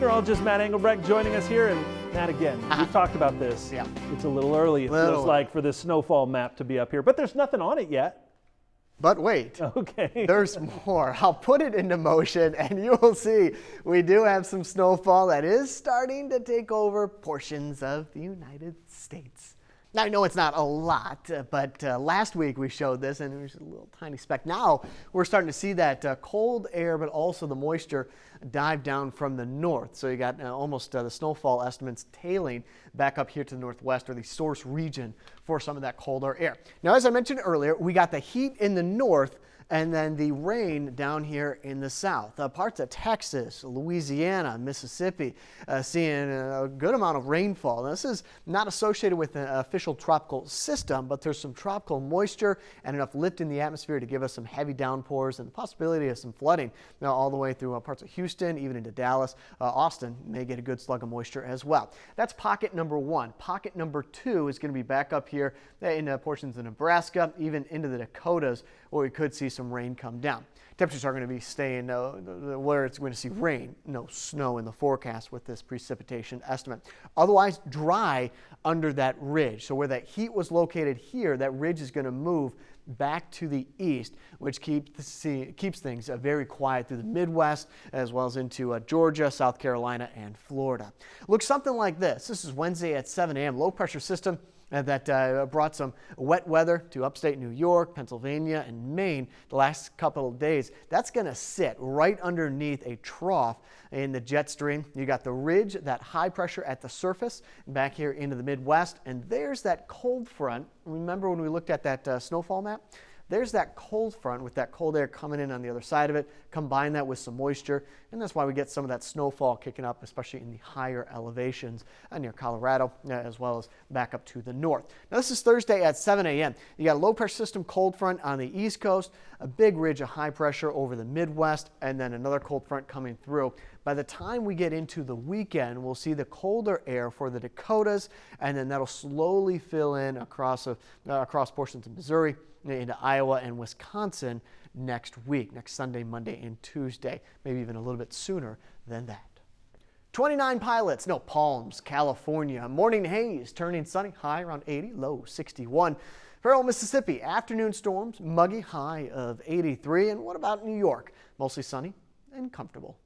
Meteorologist Matt Engelbrecht joining us here. And Matt, again, we've talked about this. Yeah. It's a little early, it feels like, for this snowfall map to be up here. But there's nothing on it yet. But wait, okay. There's more. I'll put it into motion and you will see we do have some snowfall that is starting to take over portions of the United States. Now, I know it's not a lot, but last week we showed this and it was a little tiny speck. Now we're starting to see that cold air, but also the moisture dive down from the north. So you got almost the snowfall estimates tailing back up here to the northwest, or the source region for some of that colder air. Now, as I mentioned earlier, we got the heat in the north and then the rain down here in the south. Parts of Texas, Louisiana, Mississippi, seeing a good amount of rainfall. Now, this is not associated with an official tropical system, but there's some tropical moisture and enough lift in the atmosphere to give us some heavy downpours and the possibility of some flooding. Now, all the way through parts of Houston, even into Dallas. Austin may get a good slug of moisture as well. That's pocket number one. Pocket number two is going to be back up here in portions of Nebraska, even into the Dakotas, where we could see some rain come down. Temperatures are going to be staying where it's going to see rain, no snow in the forecast with this precipitation estimate. Otherwise, dry under that ridge. So where that heat was located here, that ridge is going to move back to the east, which keeps things very quiet through the Midwest, as well as into Georgia, South Carolina, and Florida. Looks something like this. This is Wednesday at 7 a.m. Low pressure system that brought some wet weather to upstate New York, Pennsylvania, and Maine the last couple of days. That's going to sit right underneath a trough in the jet stream. You got the ridge, that high pressure at the surface back here into the Midwest, and there's that cold front. Remember when we looked at that snowfall map? There's that cold front with that cold air coming in on the other side of it. Combine that with some moisture, and that's why we get some of that snowfall kicking up, especially in the higher elevations near Colorado, as well as back up to the north. Now, this is Thursday at 7 a.m. You got a low pressure system cold front on the east coast, a big ridge of high pressure over the Midwest, and then another cold front coming through. By the time we get into the weekend, we'll see the colder air for the Dakotas, and then that'll slowly fill in across portions of Missouri, into Iowa and Wisconsin next week, next Sunday, Monday, and Tuesday, maybe even a little bit sooner than that. 29 pilots, no Palms, California. Morning haze turning sunny, high around 80, low 61. Farrell, Mississippi, afternoon storms, muggy, high of 83. And what about New York? Mostly sunny and comfortable.